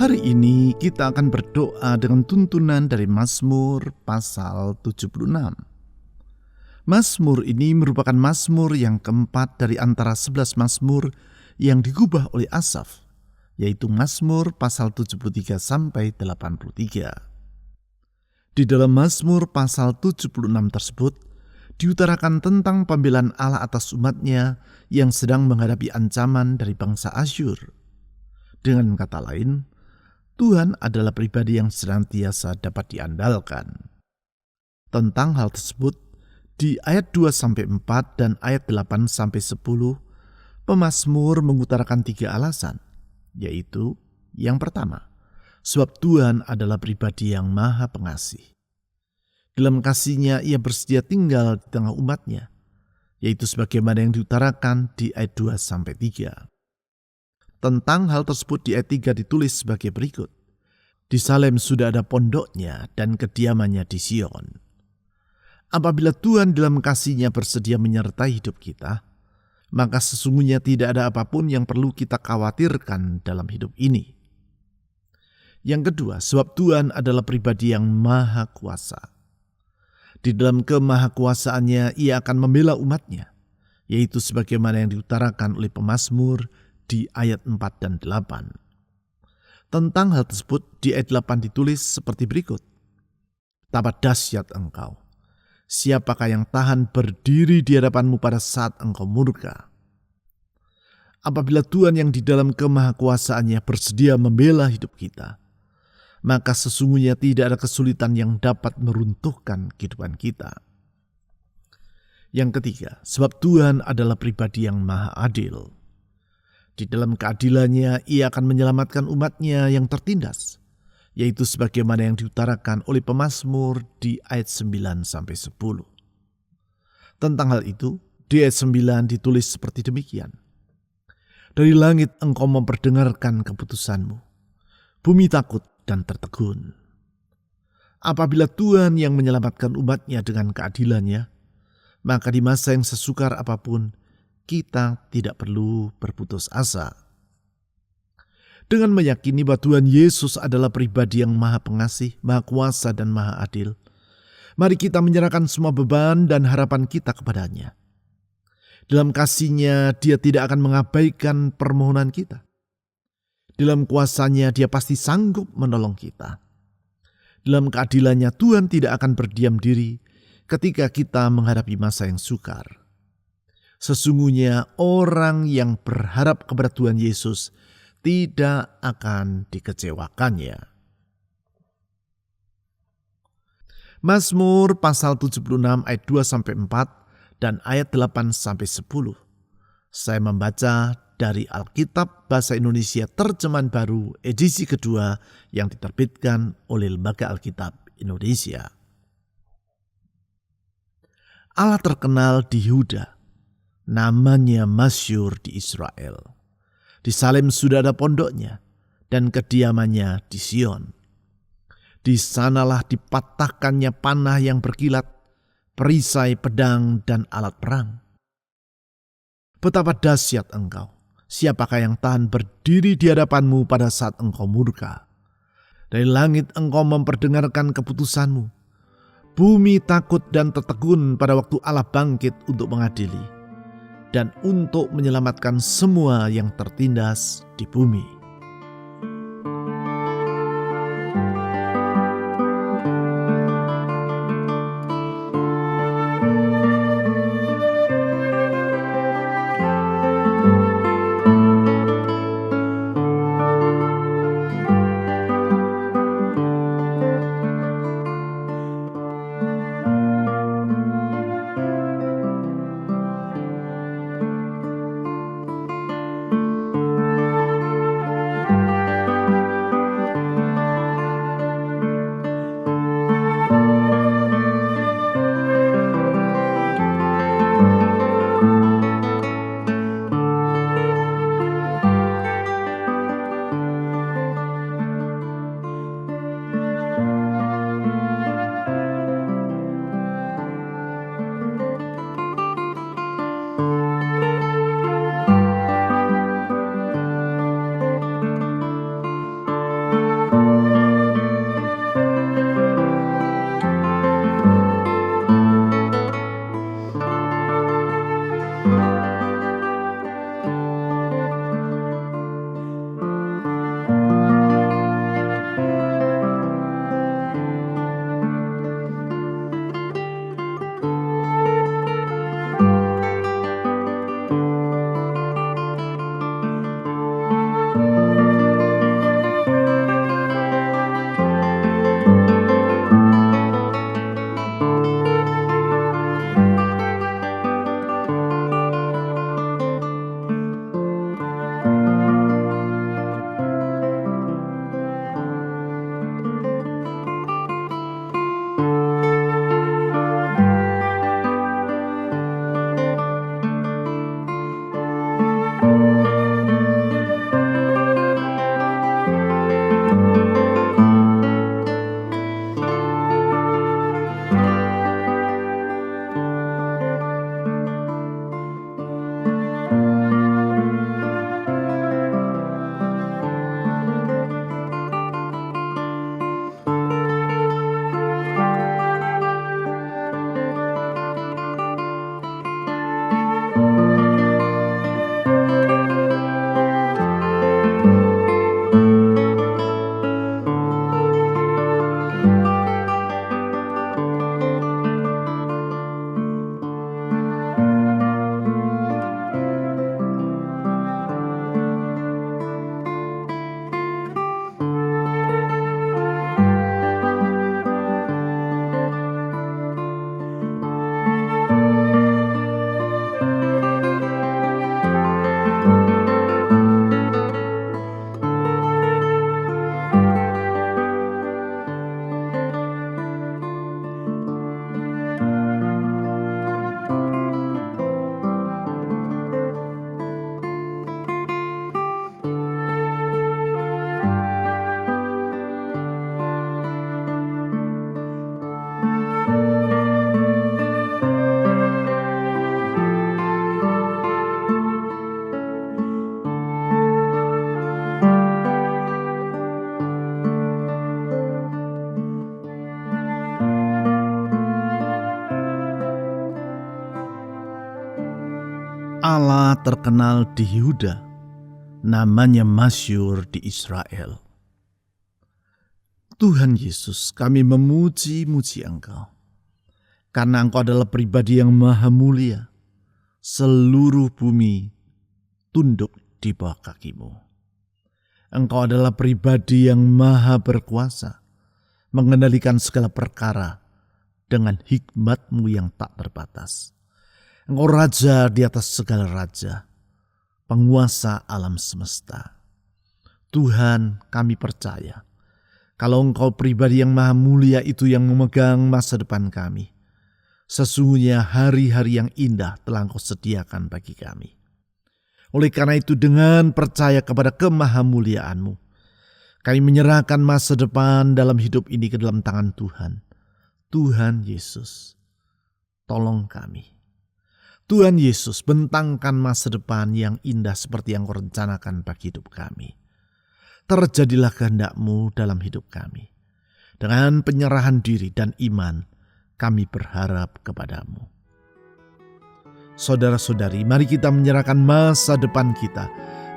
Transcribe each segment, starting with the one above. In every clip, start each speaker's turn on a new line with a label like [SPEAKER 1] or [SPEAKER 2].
[SPEAKER 1] Hari ini kita akan berdoa dengan tuntunan dari Mazmur pasal 76. Mazmur ini merupakan mazmur yang keempat dari antara 11 mazmur yang digubah oleh Asaf, yaitu Mazmur pasal 73 sampai 83. Di dalam Mazmur pasal 76 tersebut, diutarakan tentang pembelaan Allah atas umatnya yang sedang menghadapi ancaman dari bangsa Asyur. Dengan kata lain, Tuhan adalah pribadi yang senantiasa dapat diandalkan. Tentang hal tersebut, di ayat 2-4 dan ayat 8-10, pemazmur mengutarakan 3 alasan, yaitu yang pertama, sebab Tuhan adalah pribadi yang maha pengasih. Dalam kasih-Nya ia bersedia tinggal di tengah umat-Nya, yaitu sebagaimana yang diutarakan di ayat 2-3. Tentang hal tersebut di ayat 3 ditulis sebagai berikut. Di Salem sudah ada pondoknya dan kediamannya di Sion. Apabila Tuhan dalam kasih-Nya bersedia menyertai hidup kita, maka sesungguhnya tidak ada apapun yang perlu kita khawatirkan dalam hidup ini. Yang kedua, sebab Tuhan adalah pribadi yang maha kuasa. Di dalam kemahakuasaannya ia akan membela umat-Nya, yaitu sebagaimana yang diutarakan oleh pemazmur di ayat 4 dan 8. Tentang hal tersebut di ayat 8 ditulis seperti berikut. Betapa dahsyat engkau, siapakah yang tahan berdiri di hadapanmu pada saat engkau murka? Apabila Tuhan yang di dalam kemahakuasaannya bersedia membela hidup kita, maka sesungguhnya tidak ada kesulitan yang dapat meruntuhkan kehidupan kita. Yang ketiga, sebab Tuhan adalah pribadi yang maha adil. Di dalam keadilannya ia akan menyelamatkan umat-Nya yang tertindas, yaitu sebagaimana yang diutarakan oleh pemazmur di ayat 9-10. Tentang hal itu, di ayat 9 ditulis seperti demikian. Dari langit engkau memperdengarkan keputusanmu, bumi takut dan tertegun. Apabila Tuhan yang menyelamatkan umat-Nya dengan keadilannya, maka di masa yang sesukar apapun, kita tidak perlu berputus asa. Dengan meyakini bahwa Tuhan Yesus adalah pribadi yang maha pengasih, maha kuasa dan maha adil, mari kita menyerahkan semua beban dan harapan kita kepada-Nya. Dalam kasih-Nya Dia tidak akan mengabaikan permohonan kita. Dalam kuasa-Nya Dia pasti sanggup menolong kita. Dalam keadilannya Tuhan tidak akan berdiam diri ketika kita menghadapi masa yang sukar. Sesungguhnya orang yang berharap kepada Tuhan Yesus tidak akan dikecewakannya. Mazmur pasal 76 ayat 2-4 dan ayat 8-10. Saya membaca dari Alkitab Bahasa Indonesia Terjemahan Baru edisi kedua yang diterbitkan oleh Lembaga Alkitab Indonesia. Allah terkenal di Yehuda, namanya masyhur di Israel. Di Salem sudah ada pondoknya dan kediamannya di Sion. Di sanalah dipatahkannya panah yang berkilat, perisai, pedang, dan alat perang. Betapa dahsyat engkau, siapakah yang tahan berdiri di hadapanmu pada saat engkau murka? Dari langit engkau memperdengarkan keputusanmu. Bumi takut dan tertegun pada waktu Allah bangkit untuk mengadili dan untuk menyelamatkan semua yang tertindas di bumi. terkenal di Yehuda, namanya masyhur di Israel. Tuhan Yesus, kami memuji-muji Engkau, karena Engkau adalah pribadi yang maha mulia. Seluruh bumi tunduk di bawah kaki-Mu. Engkau adalah pribadi yang maha berkuasa, mengendalikan segala perkara dengan hikmat-Mu yang tak terbatas. Engkau raja di atas segala raja, penguasa alam semesta. Tuhan, kami percaya kalau Engkau pribadi yang maha mulia itu yang memegang masa depan kami. Sesungguhnya hari-hari yang indah telah Engkau sediakan bagi kami. Oleh karena itu, dengan percaya kepada kemahamuliaan-Mu, kami menyerahkan masa depan dalam hidup ini ke dalam tangan Tuhan. Tuhan Yesus, tolong kami. Tuhan Yesus, bentangkan masa depan yang indah seperti yang Kau rencanakan bagi hidup kami. Terjadilah kehendak-Mu dalam hidup kami. Dengan penyerahan diri dan iman, kami berharap kepada-Mu. Saudara-saudari, mari kita menyerahkan masa depan kita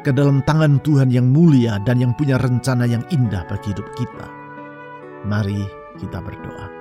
[SPEAKER 1] ke dalam tangan Tuhan yang mulia dan yang punya rencana yang indah bagi hidup kita. Mari kita berdoa.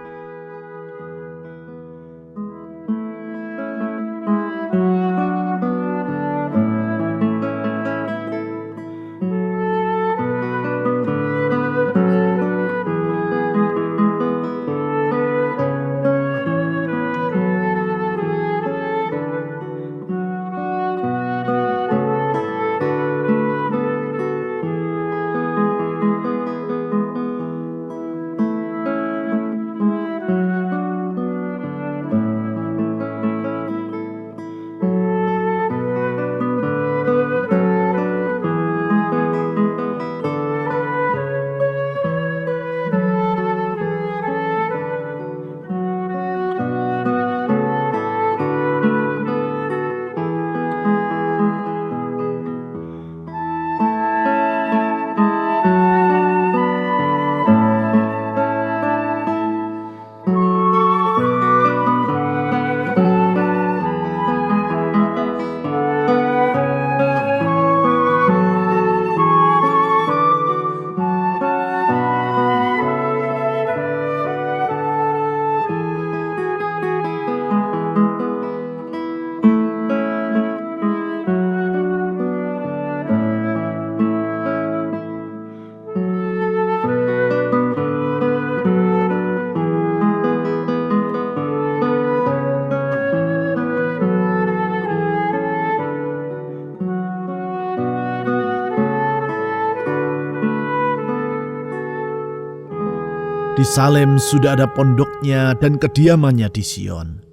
[SPEAKER 1] Di Salem sudah ada pondoknya dan kediamannya di Sion.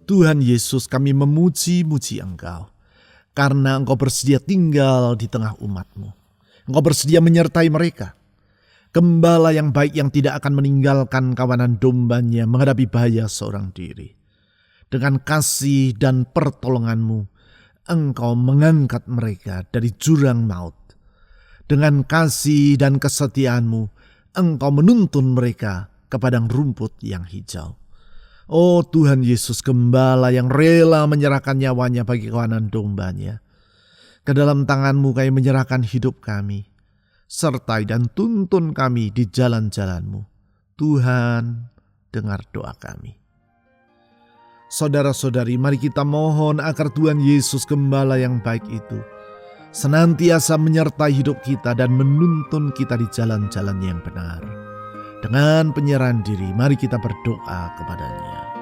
[SPEAKER 1] Tuhan Yesus, kami memuji-muji Engkau, karena Engkau bersedia tinggal di tengah umat-Mu. Engkau bersedia menyertai mereka. Gembala yang baik yang tidak akan meninggalkan kawanan dombanya menghadapi bahaya seorang diri. Dengan kasih dan pertolongan-Mu, Engkau mengangkat mereka dari jurang maut. Dengan kasih dan kesetiaan-Mu, Engkau menuntun mereka ke padang rumput yang hijau. Oh Tuhan Yesus, gembala yang rela menyerahkan nyawanya bagi kawanan dombanya. Ke dalam tangan-Mu kami menyerahkan hidup kami. Sertai dan tuntun kami di jalan-jalan-Mu. Tuhan, dengar doa kami. Saudara-saudari, mari kita mohon agar Tuhan Yesus, gembala yang baik itu, senantiasa menyertai hidup kita dan menuntun kita di jalan-jalan yang benar. Dengan penyerahan diri, mari kita berdoa kepada-Nya.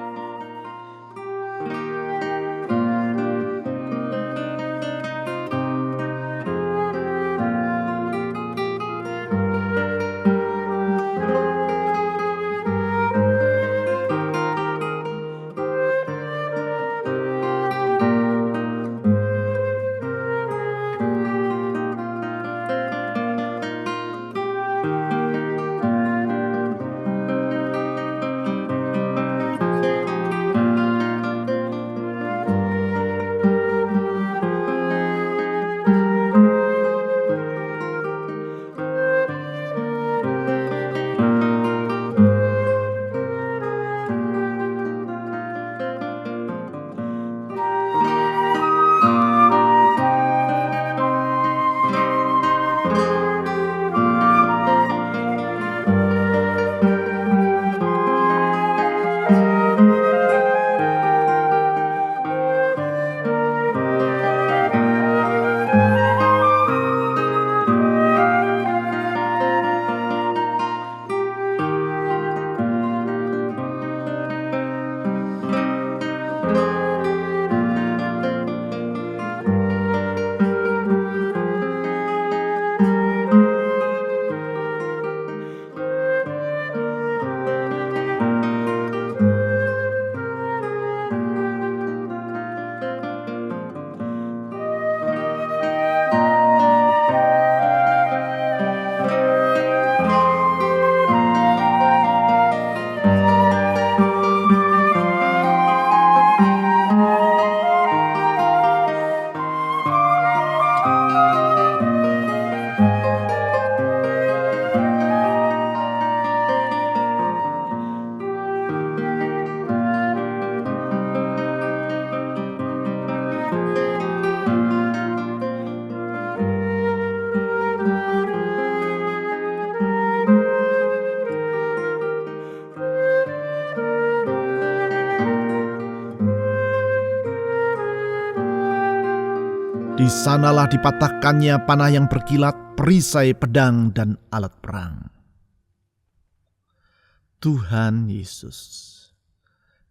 [SPEAKER 1] Di sanalah dipatahkannya panah yang berkilat, perisai, pedang, dan alat perang. Tuhan Yesus,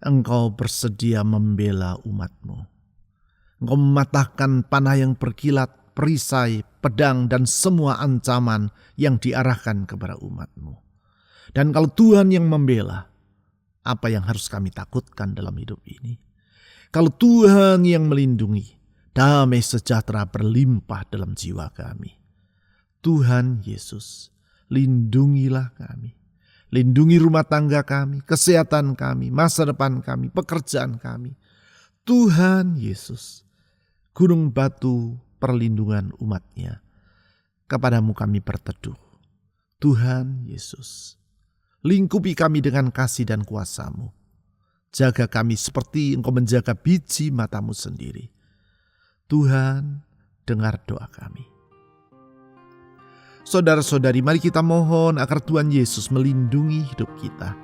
[SPEAKER 1] Engkau bersedia membela umat-Mu. Engkau mematahkan panah yang berkilat, perisai, pedang, dan semua ancaman yang diarahkan kepada umat-Mu. Dan kalau Tuhan yang membela, apa yang harus kami takutkan dalam hidup ini? Kalau Tuhan yang melindungi, damai sejahtera berlimpah dalam jiwa kami. Tuhan Yesus, lindungilah kami. Lindungi rumah tangga kami, kesehatan kami, masa depan kami, pekerjaan kami. Tuhan Yesus, gunung batu perlindungan umat-Nya. Kepadamu kami berteduh. Tuhan Yesus, lingkupi kami dengan kasih dan kuasa-Mu. Jaga kami seperti Engkau menjaga biji mata-Mu sendiri. Tuhan, dengar doa kami. Saudara-saudari, mari kita mohon agar Tuhan Yesus melindungi hidup kita.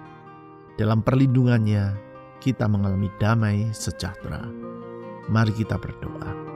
[SPEAKER 1] Dalam perlindungannya, kita mengalami damai sejahtera. Mari kita berdoa.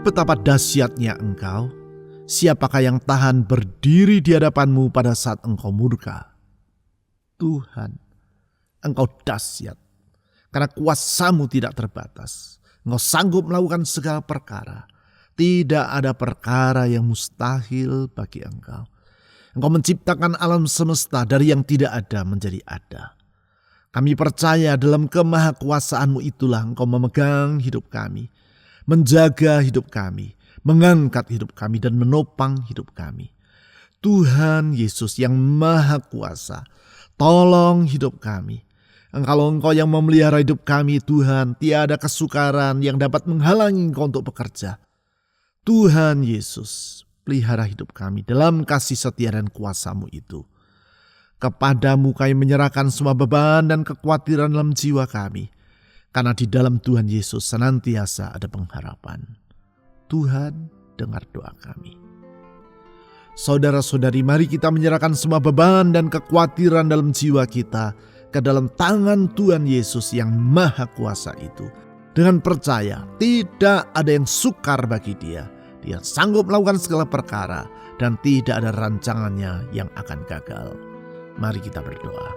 [SPEAKER 1] Betapa dahsyatnya Engkau, siapakah yang tahan berdiri di hadapan-Mu pada saat Engkau murka? Tuhan, Engkau dahsyat, karena kuasa-Mu tidak terbatas. Engkau sanggup melakukan segala perkara. Tidak ada perkara yang mustahil bagi Engkau. Engkau menciptakan alam semesta dari yang tidak ada menjadi ada. Kami percaya dalam kemahakuasaan-Mu itulah Engkau memegang hidup kami, menjaga hidup kami, mengangkat hidup kami, dan menopang hidup kami. Tuhan Yesus yang Maha Kuasa, tolong hidup kami. Kalau Engkau yang memelihara hidup kami, Tuhan, tiada kesukaran yang dapat menghalangi Engkau untuk bekerja. Tuhan Yesus, pelihara hidup kami dalam kasih setia dan kuasa-Mu itu. Kepadamu kami menyerahkan semua beban dan kekhawatiran dalam jiwa kami. Karena di dalam Tuhan Yesus senantiasa ada pengharapan. Tuhan, dengar doa kami. Saudara-saudari, mari kita menyerahkan semua beban dan kekhawatiran dalam jiwa kita ke dalam tangan Tuhan Yesus yang Maha Kuasa itu. Dengan percaya, tidak ada yang sukar bagi Dia. Dia sanggup melakukan segala perkara dan tidak ada rancangannya yang akan gagal. Mari kita berdoa.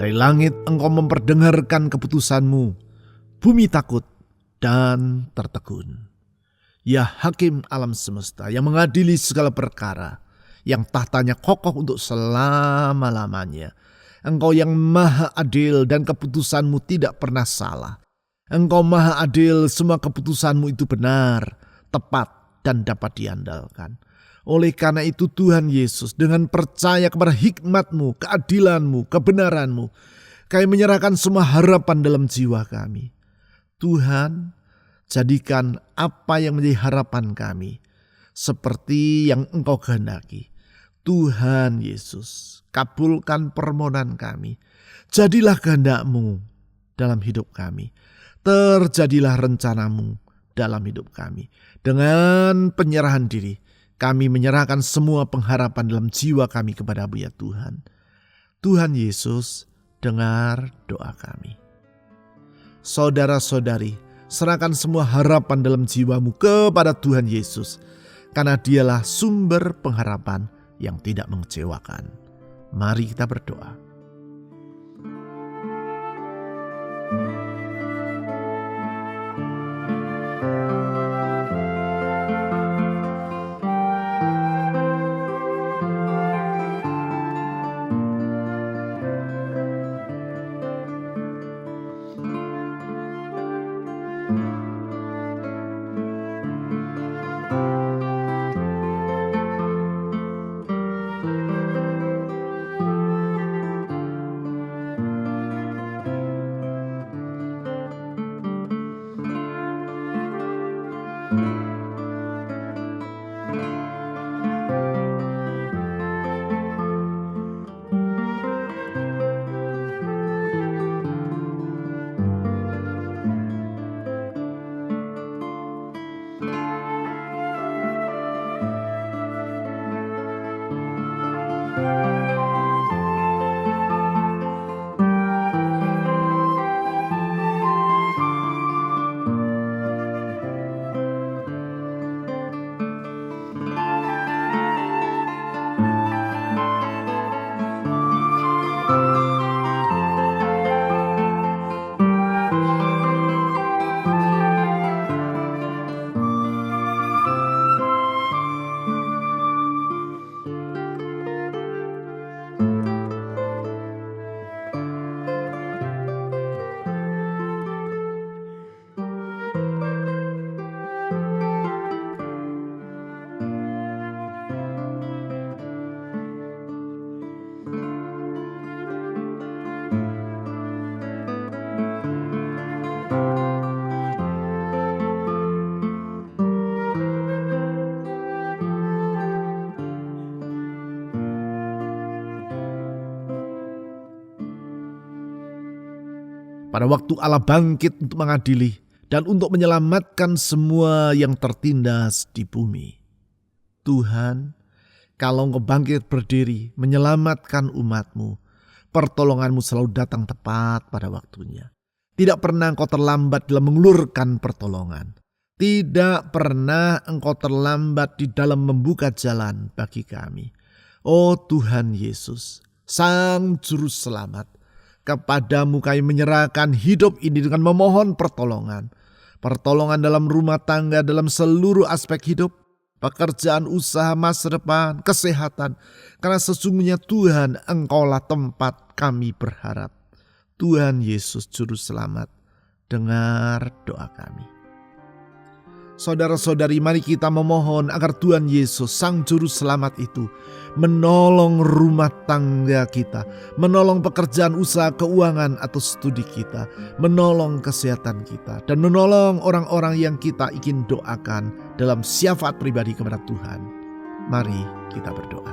[SPEAKER 1] Dari langit engkau memperdengarkan keputusanmu, bumi takut dan tertegun. Ya hakim alam semesta yang mengadili segala perkara, yang tahtanya kokoh untuk selama-lamanya. Engkau yang maha adil dan keputusanmu tidak pernah salah. Engkau maha adil, semua keputusanmu itu benar, tepat dan dapat diandalkan. Oleh karena itu Tuhan Yesus, dengan percaya kepada hikmat-Mu, keadilan-Mu, kebenaran-Mu, kami menyerahkan semua harapan dalam jiwa kami. Tuhan, jadikan apa yang menjadi harapan kami seperti yang Engkau kehendaki. Tuhan Yesus, kabulkan permohonan kami. Jadilah kehendak-Mu dalam hidup kami. Terjadilah rencana-Mu dalam hidup kami. Dengan penyerahan diri, kami menyerahkan semua pengharapan dalam jiwa kami kepada-Mu ya Tuhan. Tuhan Yesus, dengar doa kami. Saudara-saudari, serahkan semua harapan dalam jiwamu kepada Tuhan Yesus, karena Dialah sumber pengharapan yang tidak mengecewakan. Mari kita berdoa. Pada waktu Allah bangkit untuk mengadili dan untuk menyelamatkan semua yang tertindas di bumi. Tuhan, kalau Engkau bangkit berdiri menyelamatkan umat-Mu, pertolongan-Mu selalu datang tepat pada waktunya. Tidak pernah Engkau terlambat dalam mengulurkan pertolongan. Tidak pernah Engkau terlambat di dalam membuka jalan bagi kami. Oh Tuhan Yesus, Sang Juru Selamat, kepadamu kami menyerahkan hidup ini dengan memohon pertolongan. Pertolongan dalam rumah tangga, dalam seluruh aspek hidup, pekerjaan, usaha, masa depan, kesehatan. Karena sesungguhnya Tuhan, Engkaulah tempat kami berharap. Tuhan Yesus Juru Selamat, dengar doa kami. Saudara-saudari, mari kita memohon agar Tuhan Yesus, Sang Juru Selamat itu menolong rumah tangga kita, menolong pekerjaan, usaha, keuangan atau studi kita, menolong kesehatan kita, dan menolong orang-orang yang kita ingin doakan dalam syafaat pribadi kepada Tuhan. Mari kita berdoa.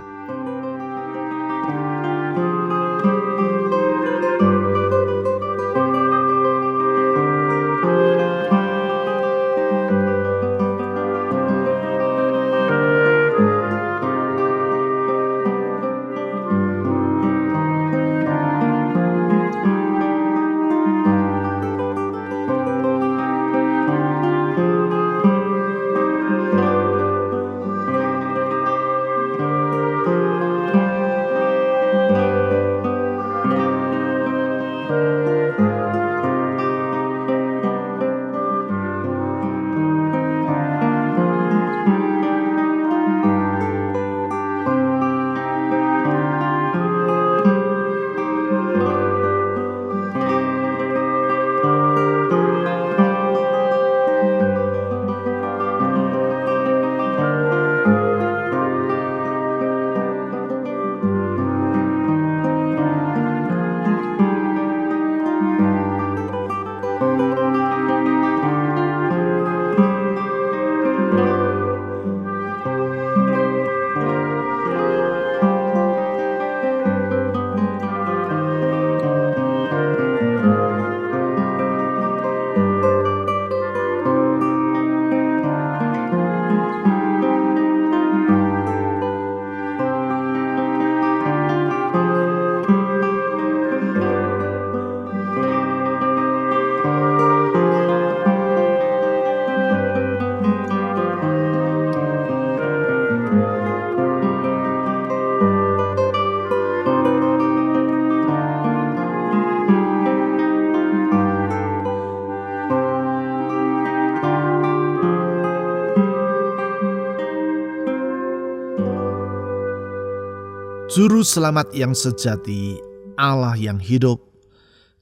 [SPEAKER 1] Juru Selamat yang sejati, Allah yang hidup,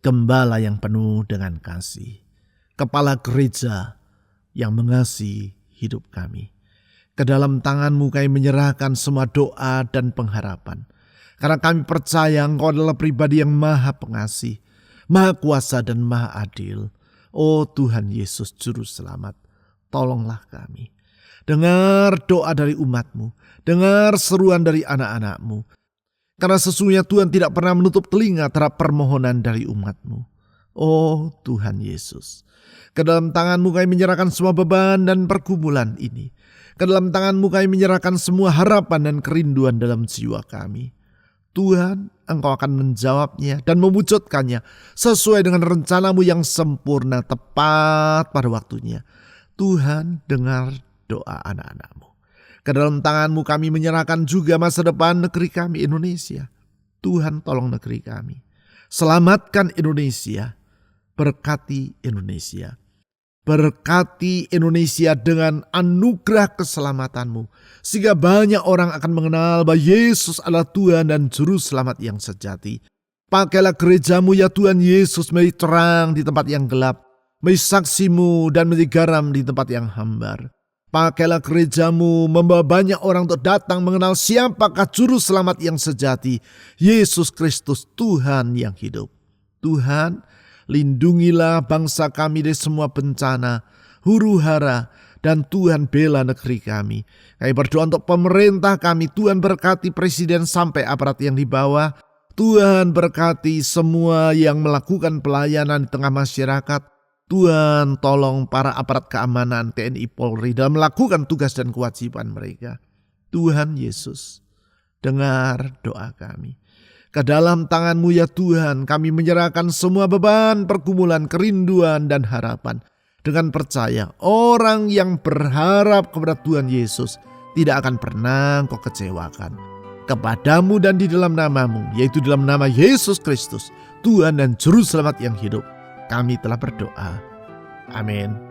[SPEAKER 1] Gembala yang penuh dengan kasih, Kepala Gereja yang mengasihi hidup kami. Ke dalam tangan-Mu kami menyerahkan semua doa dan pengharapan. Karena kami percaya Engkau adalah pribadi yang maha pengasih, maha kuasa dan maha adil. Oh Tuhan Yesus Juru Selamat, tolonglah kami. Dengar doa dari umat-Mu, dengar seruan dari anak-anak-Mu. Karena sesungguhnya Tuhan tidak pernah menutup telinga terhadap permohonan dari umat-Mu. Oh Tuhan Yesus, ke dalam tangan-Mu kami menyerahkan semua beban dan pergumulan ini. Ke dalam tangan-Mu kami menyerahkan semua harapan dan kerinduan dalam jiwa kami. Tuhan, Engkau akan menjawabnya dan mewujudkannya sesuai dengan rencana-Mu yang sempurna tepat pada waktunya. Tuhan, dengar doa anak-anak-Mu. Ke dalam tangan-Mu kami menyerahkan juga masa depan negeri kami Indonesia. Tuhan, tolong negeri kami. Selamatkan Indonesia. Berkati Indonesia. Berkati Indonesia dengan anugerah keselamatan-Mu. Sehingga banyak orang akan mengenal bahwa Yesus adalah Tuhan dan Juru Selamat yang sejati. Pakailah gereja-Mu ya Tuhan Yesus, menjadi terang di tempat yang gelap. Menjadi saksi-Mu dan menjadi garam di tempat yang hambar. Pakailah gereja-Mu membawa banyak orang untuk datang mengenal siapakah Juru Selamat yang sejati, Yesus Kristus Tuhan yang hidup. Tuhan, lindungilah bangsa kami dari semua bencana, huru-hara, dan Tuhan bela negeri kami. Kami berdoa untuk pemerintah kami, Tuhan berkati presiden sampai aparat yang di bawah. Tuhan berkati semua yang melakukan pelayanan di tengah masyarakat. Tuhan tolong para aparat keamanan TNI Polri dalam melakukan tugas dan kewajiban mereka. Tuhan Yesus, dengar doa kami. Ke dalam tangan-Mu ya Tuhan, kami menyerahkan semua beban, pergumulan, kerinduan, dan harapan. Dengan percaya, orang yang berharap kepada Tuhan Yesus tidak akan pernah Engkau kecewakan. Kepadamu dan di dalam nama-Mu, yaitu dalam nama Yesus Kristus, Tuhan dan Juru Selamat yang hidup, kami telah berdoa. Amin.